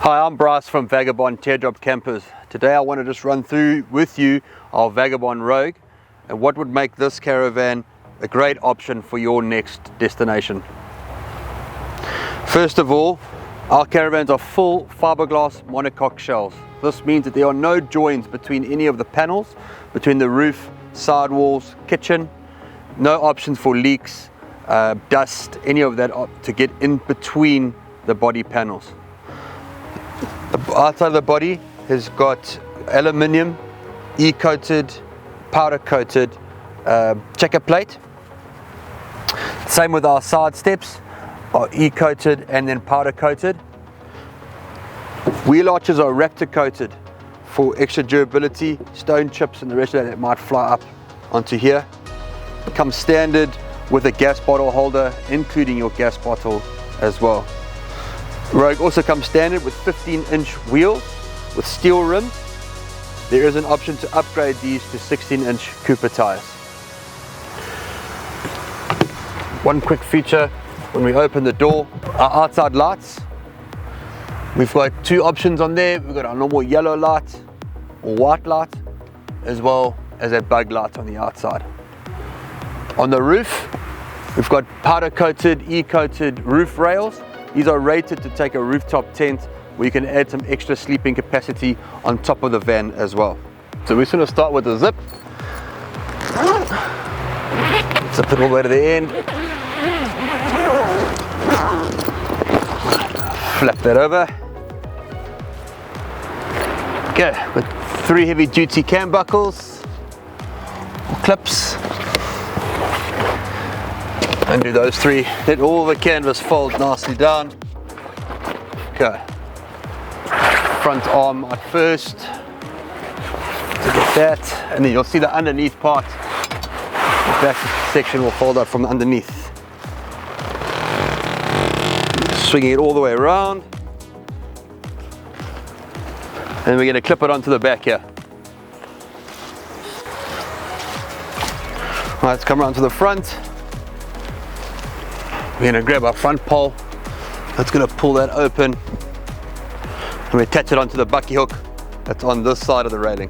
Hi, I'm Bryce from Vagabond Teardrop Campers. Today I want to just run through with you our Vagabond Rogue and what would make this caravan a great option for your next destination. First of all, our caravans are full fiberglass monocoque shells. This means that there are no joins between any of the panels, between the roof, sidewalls, kitchen, no options for leaks, dust, any of that to get in between the body panels. The outside of the body has got aluminium, e-coated, powder coated checker plate. Same with our side steps, are e-coated and then powder coated. Wheel arches are Raptor coated for extra durability, stone chips and the rest of that might fly up onto here. It comes standard with a gas bottle holder, including your gas bottle as well. Rogue also comes standard with 15-inch wheels with steel rims. There is an option to upgrade these to 16-inch Cooper tires. One quick feature when we open the door, our outside lights. We've got two options on there. We've got our normal yellow light or white light, as well as a bug light on the outside. On the roof, we've got powder coated, e-coated roof rails. These are rated to take a rooftop tent where you can add some extra sleeping capacity on top of the van as well. So we're just going to start with the zip. Zip it all the way to the end. Flap that over. Okay, with 3 heavy duty cam buckles, clips. Undo those 3, let all the canvas fold nicely down. Okay, front arm at first, to get that, and then you'll see the underneath part, the back section will fold out from underneath. Swinging it all the way around, and we're going to clip it onto the back here. All right, let's come around to the front. We're going to grab our front pole, that's going to pull that open, and we attach it onto the bucky hook that's on this side of the railing.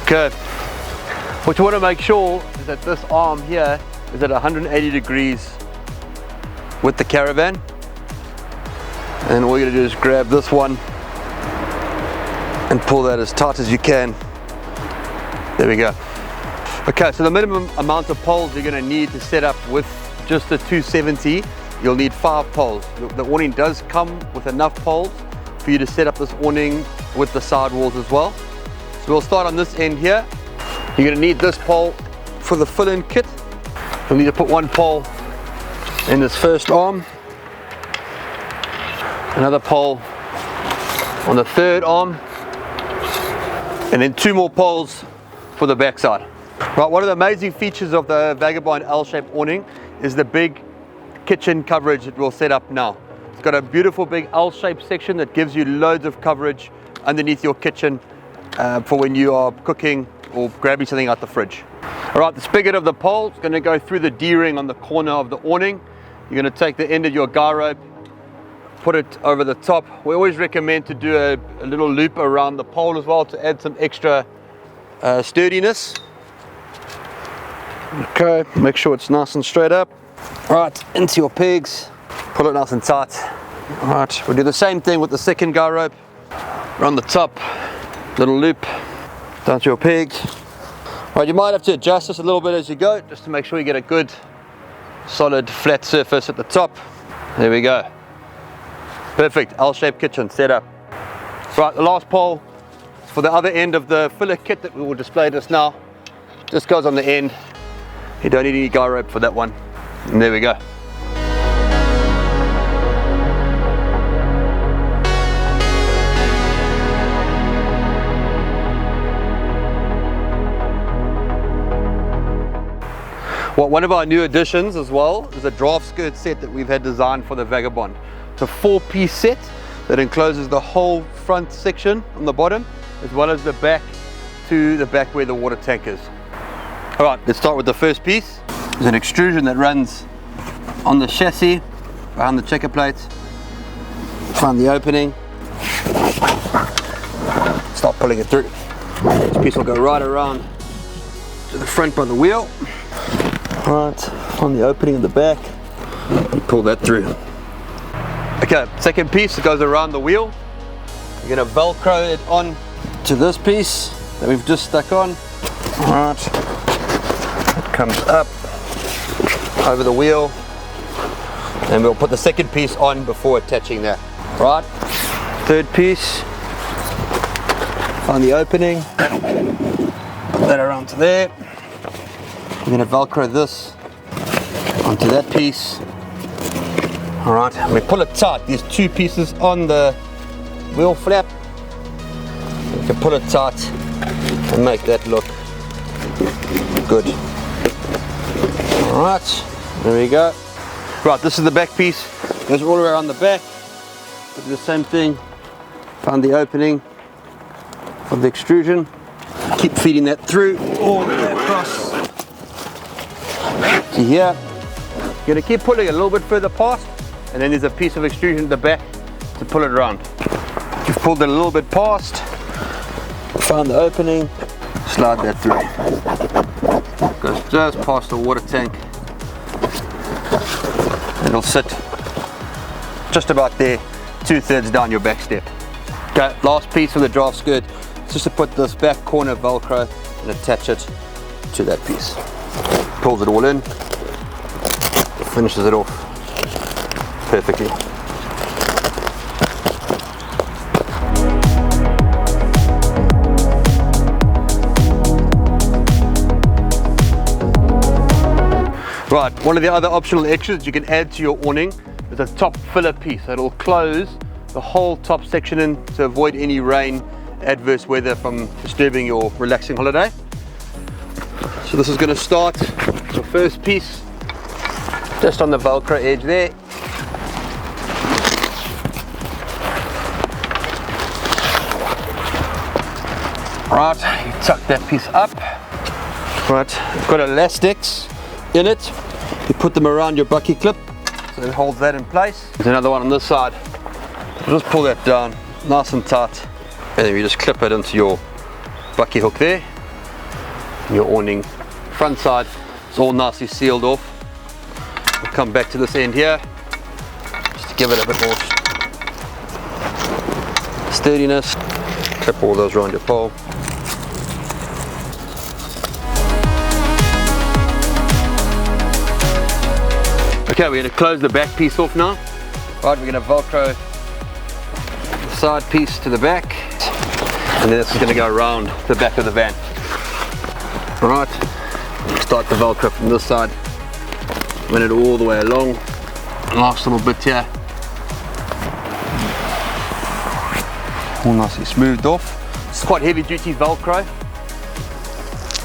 Good. What you want to make sure is that this arm here is at 180 degrees with the caravan, and all you're going to do is grab this one and pull that as tight as you can. There we go. Okay, so the minimum amount of poles you're going to need to set up with just the 270, you'll need 5 poles. The awning does come with enough poles for you to set up this awning with the sidewalls as well. So we'll start on this end here. You're going to need this pole for the fill-in kit. You'll need to put 1 pole in this first arm, another pole on the third arm, and then 2 more poles for the back side. Right, one of the amazing features of the Vagabond L-shaped awning is the big kitchen coverage that we'll set up now. It's got a beautiful big L-shaped section that gives you loads of coverage underneath your kitchen for when you are cooking or grabbing something out the fridge. All right, the spigot of the pole is going to go through the D-ring on the corner of the awning. You're going to take the end of your guy rope, put it over the top. We always recommend to do a little loop around the pole as well to add some extra sturdiness. Okay, make sure it's nice and straight up. Right, into your pegs, pull it nice and tight. All right, we'll do the same thing with the second guy rope. Around the top, little loop, down to your pegs. All right, you might have to adjust this a little bit as you go, just to make sure you get a good, solid, flat surface at the top. There we go. Perfect, L-shaped kitchen set up. Right, the last pole for the other end of the filler kit that we will display just now. Just goes on the end. You don't need any guy rope for that one. And there we go. Well, one of our new additions as well is a draft skirt set that we've had designed for the Vagabond. It's a 4-piece set that encloses the whole front section on the bottom, as well as the back to the back where the water tank is. All right, let's start with the first piece. There's an extrusion that runs on the chassis behind the checker plate, find the opening, start pulling it through. This piece will go right around to the front by the wheel, right on the opening in the back, and pull that through. Okay, second piece that goes around the wheel, you're going to Velcro it on to this piece that we've just stuck on. Alright, it comes up over the wheel, and we'll put the second piece on before attaching that. Right, third piece, find the opening, put that around to there. We're going to Velcro this onto that piece. Alright, we pull it tight. There's two pieces on the wheel flap. You can pull it tight and make that look good. Alright, there we go. Right, this is the back piece. Goes all the way around the back. Do the same thing. Find the opening of the extrusion. Keep feeding that through all the way across to here. You're going to keep pulling it a little bit further past, and then there's a piece of extrusion at the back to pull it around. You've pulled it a little bit past, found the opening, slide that through. Goes just past the water tank. It'll sit just about there, 2/3 down your back step. Okay, last piece of the draft skirt, just to put this back corner Velcro and attach it to that piece. Pulls it all in, finishes it off perfectly. Right, one of the other optional extras you can add to your awning is a top filler piece. It'll close the whole top section in to avoid any rain, adverse weather from disturbing your relaxing holiday. So this is going to start the first piece just on the Velcro edge there. Right, you tuck that piece up. Right, it's got elastics in it. You put them around your bucky clip so it holds that in place. There's another one on this side. Just pull that down nice and tight, and then you just clip it into your bucky hook there. And your awning front side is all nicely sealed off. We'll come back to this end here just to give it a bit more sturdiness. Clip all those around your pole. Okay, we're going to close the back piece off now. Right, we're going to Velcro the side piece to the back, and then this is going to go around the back of the van. Right, start the Velcro from this side, run it all the way along. Last little bit here, all nicely smoothed off. It's quite heavy duty Velcro,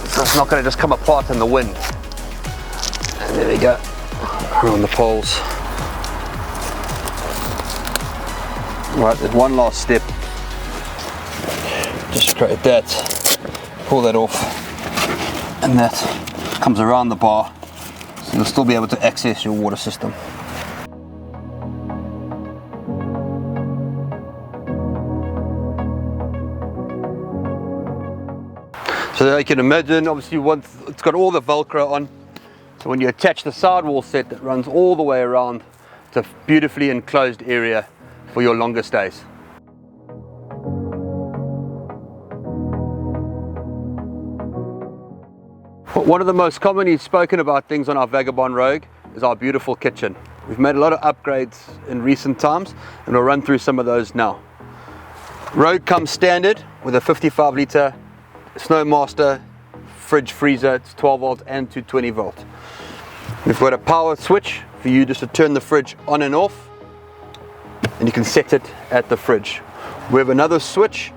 so it's not going to just come apart in the wind. And there we go. Around the poles. Right, there's one last step. Just create that, pull that off, and that comes around the bar, so you'll still be able to access your water system. So you can imagine, obviously once it's got all the Velcro on, so when you attach the sidewall set, that runs all the way around, it's a beautifully enclosed area for your longer stays. One of the most commonly spoken about things on our Vagabond Rogue is our beautiful kitchen. We've made a lot of upgrades in recent times, and we'll run through some of those now. Rogue comes standard with a 55 litre Snowmaster fridge freezer. It's 12 volt and 220 volt. We've got a power switch for you just to turn the fridge on and off, and you can set it at the fridge. We have another switch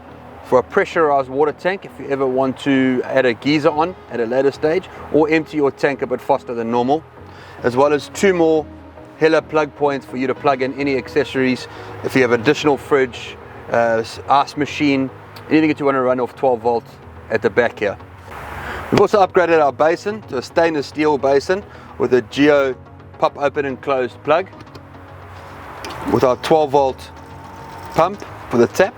for a pressurized water tank if you ever want to add a geyser on at a later stage, or empty your tank a bit faster than normal, as well as two more Hella plug points for you to plug in any accessories if you have an additional fridge, ice machine, anything that you want to run off 12 volt at the back here. We've also upgraded our basin to a stainless steel basin with a geo pop open and closed plug. with our 12-volt pump for the tap.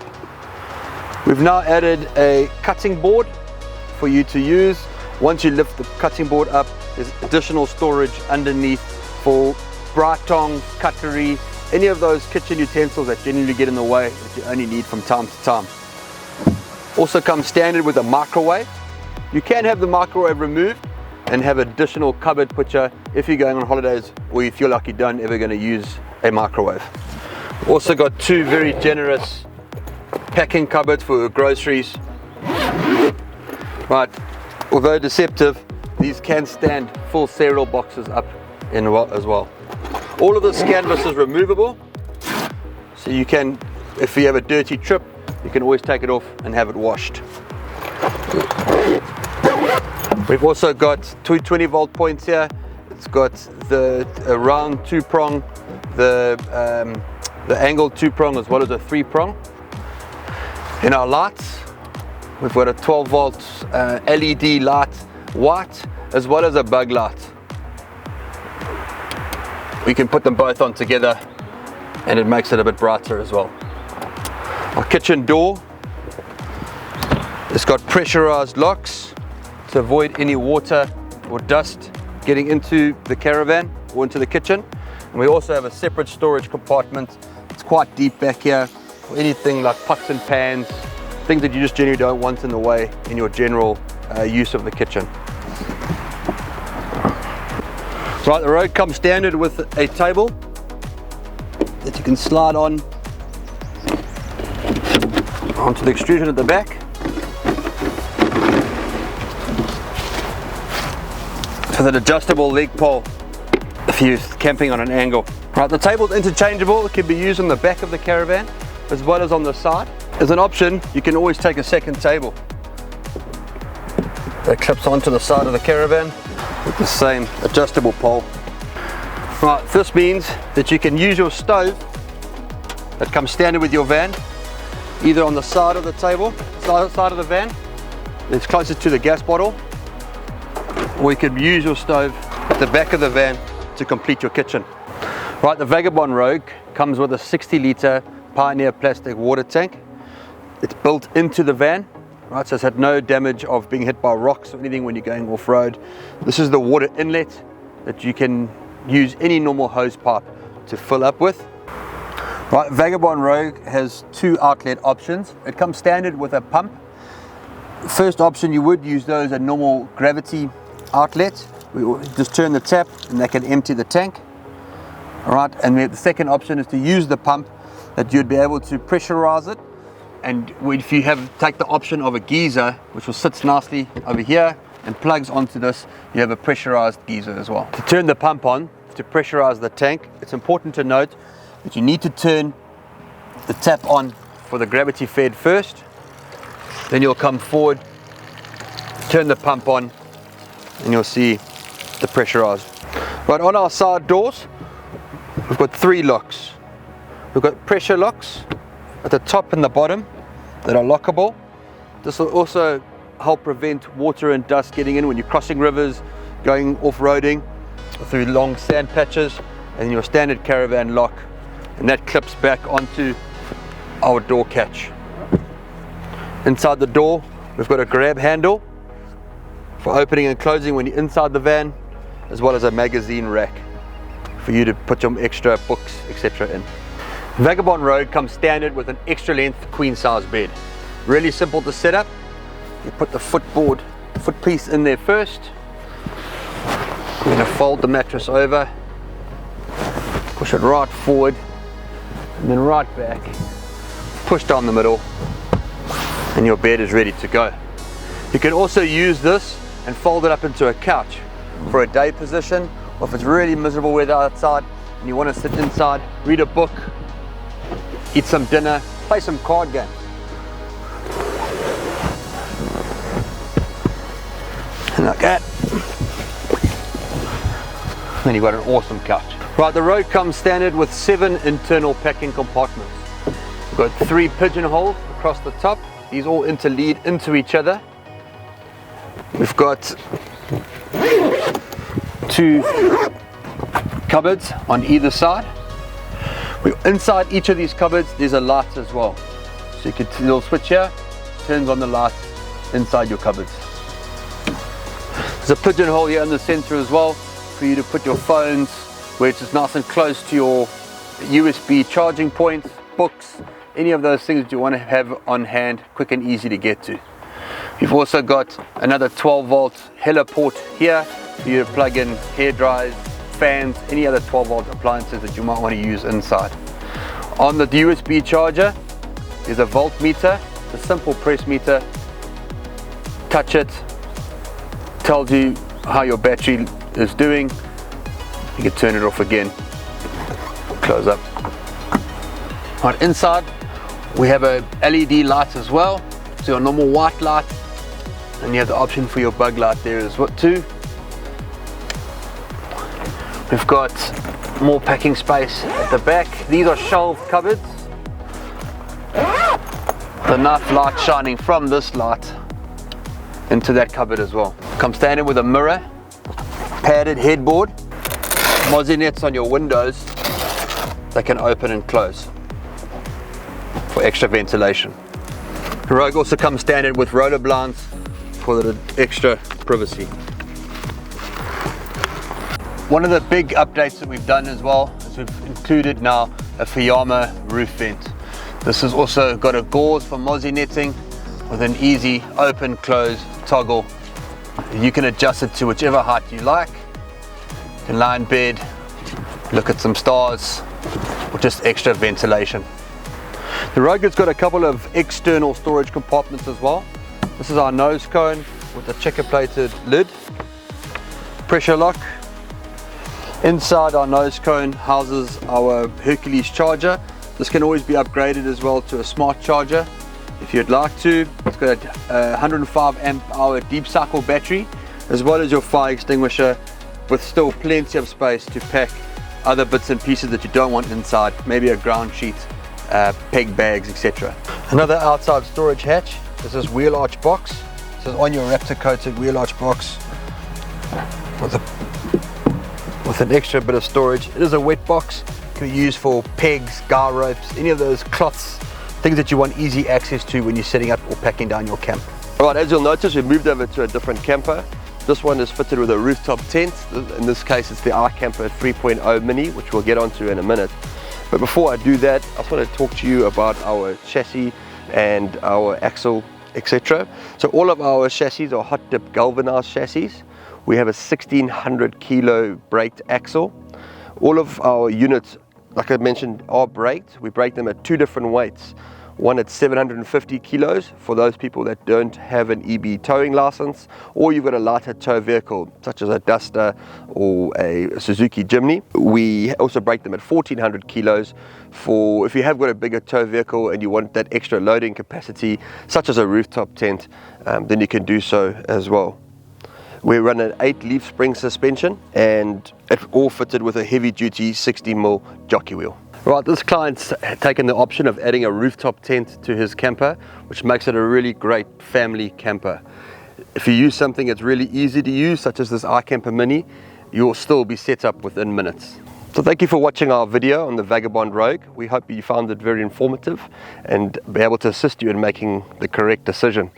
We've now added a cutting board for you to use. Once you lift the cutting board up, there's additional storage underneath for bright tongs, cutlery, any of those kitchen utensils that generally get in the way that you only need from time to time. Also comes standard with a microwave. You can have the microwave removed and have additional cupboard picture if you're going on holidays or you feel like you don't ever going to use a microwave. Also got two very generous packing cupboards for your groceries. Right, although deceptive, these can stand full cereal boxes up in as well. All of this canvas is removable, so you can, if you have a dirty trip, you can always take it off and have it washed. We've also got two 20-volt points here. It's got the round 2-prong, the angled 2-prong, as well as a 3-prong. In our lights, we've got a 12-volt LED light, white, as well as a bug light. We can put them both on together and it makes it a bit brighter as well. Our kitchen door, it's got pressurized locks to avoid any water or dust getting into the caravan or into the kitchen. And we also have a separate storage compartment. It's quite deep back here for anything like pots and pans, things that you just generally don't want in the way in your general use of the kitchen. Right, the Rogue comes standard with a table that you can slide on onto the extrusion at the back. With an adjustable leg pole if you're camping on an angle. Right, the table's interchangeable. It can be used on the back of the caravan as well as on the side. As an option, you can always take a second table that clips onto the side of the caravan with the same adjustable pole. Right, this means that you can use your stove that comes standard with your van, either on the side of the table, side of the van, that's closest to the gas bottle, or you could use your stove at the back of the van to complete your kitchen. Right, the Vagabond Rogue comes with a 60-litre Pioneer plastic water tank. It's built into the van, right, so it's had no damage of being hit by rocks or anything when you're going off-road. This is the water inlet that you can use any normal hose pipe to fill up with. Right, Vagabond Rogue has two outlet options. It comes standard with a pump. First option, you would use those a normal gravity outlet. We will just turn the tap and they can empty the tank. All right, and the second option is to use the pump that you'd be able to pressurize it. And if you take the option of a geyser, which will sit nicely over here and plugs onto this, you have a pressurized geyser as well. To turn the pump on, to pressurize the tank, it's important to note that you need to turn the tap on for the gravity fed first. Then you'll come forward, turn the pump on, and you'll see the pressurized. Right, on our side doors, we've got 3 locks. We've got pressure locks at the top and the bottom that are lockable. This will also help prevent water and dust getting in when you're crossing rivers, going off-roading, through long sand patches, and your standard caravan lock, and that clips back onto our door catch. Inside the door, we've got a grab handle for opening and closing when you're inside the van, as well as a magazine rack for you to put some extra books, etc. in. Vagabond Rogue comes standard with an extra length queen size bed. Really simple to set up. You put the foot piece in there first. You're going to fold the mattress over, push it right forward, and then right back, push down the middle, and your bed is ready to go. You can also use this and fold it up into a couch for a day position, or if it's really miserable weather outside and you want to sit inside, read a book, eat some dinner, play some card games. And like that. Then you've got an awesome couch. Right, the Rogue comes standard with 7 internal packing compartments. We've got 3 pigeonholes across the top. These all interlead into each other. We've got 2 cupboards on either side. Inside each of these cupboards there's a light as well, so you can little switch here, turns on the light inside your cupboards. There's a pigeonhole here in the center as well for you to put your phones, where it's just nice and close to your USB charging points, books, any of those things that you want to have on hand, quick and easy to get to. You've also got another 12 volt Hella port here for you to plug in hair dryers, fans, any other 12 volt appliances that you might want to use inside. On the USB charger is a voltmeter, a simple press meter. Touch it, tells you how your battery is doing. You can turn it off again, close up. Right, inside we have a LED light as well, so your normal white light, and you have the option for your bug light there as well too. We've got more packing space at the back. These are shelved cupboards. The nice light shining from this light into that cupboard as well. Comes standard with a mirror, padded headboard, mozzie nets on your windows that can open and close for extra ventilation. The Rogue also comes standard with roller blinds for the extra privacy. One of the big updates that we've done as well is we've included now a Fuyama roof vent. This has also got a gauze for mozzie netting with an easy open close toggle. You can adjust it to whichever height you like. You can lie in bed, look at some stars, or just extra ventilation. The Rogue has got a couple of external storage compartments as well. This is our nose cone with a checker plated lid, pressure lock. Inside our nose cone houses our Hercules charger. This can always be upgraded as well to a smart charger if you'd like to. It's got a 105 amp hour deep cycle battery, as well as your fire extinguisher, with still plenty of space to pack other bits and pieces that you don't want inside, maybe a ground sheet, peg bags, etc. Another outside storage hatch. This is wheel arch box. This is on your Raptor coated wheel arch box with an extra bit of storage. It is a wet box. It can be used for pegs, guy ropes, any of those cloths, things that you want easy access to when you're setting up or packing down your camp. Alright, as you'll notice, we've moved over to a different camper. This one is fitted with a rooftop tent. In this case, it's the iCamper 3.0 Mini, which we'll get onto in a minute. But before I do that, I just want to talk to you about our chassis and our axle, etc. So all of our chassis are hot dip galvanized chassis. We have a 1600 kilo braked axle. All of our units, like I mentioned, are braked. We brake them at two different weights. One at 750 kilos for those people that don't have an EB towing license, or you've got a lighter tow vehicle such as a Duster or a Suzuki Jimny. We also brake them at 1400 kilos for if you have got a bigger tow vehicle and you want that extra loading capacity, such as a rooftop tent, then you can do so as well. We run an 8-leaf spring suspension, and it's all fitted with a heavy duty 60mm jockey wheel. Right, this client's taken the option of adding a rooftop tent to his camper, which makes it a really great family camper. If you use something that's really easy to use, such as this iCamper Mini, you'll still be set up within minutes. So thank you for watching our video on the Vagabond Rogue. We hope you found it very informative and be able to assist you in making the correct decision.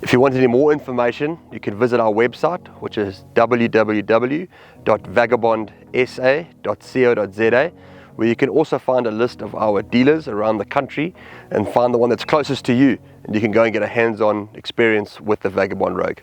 If you want any more information, you can visit our website, which is www.vagabondsa.co.za, where you can also find a list of our dealers around the country and find the one that's closest to you, and you can go and get a hands-on experience with the Vagabond Rogue.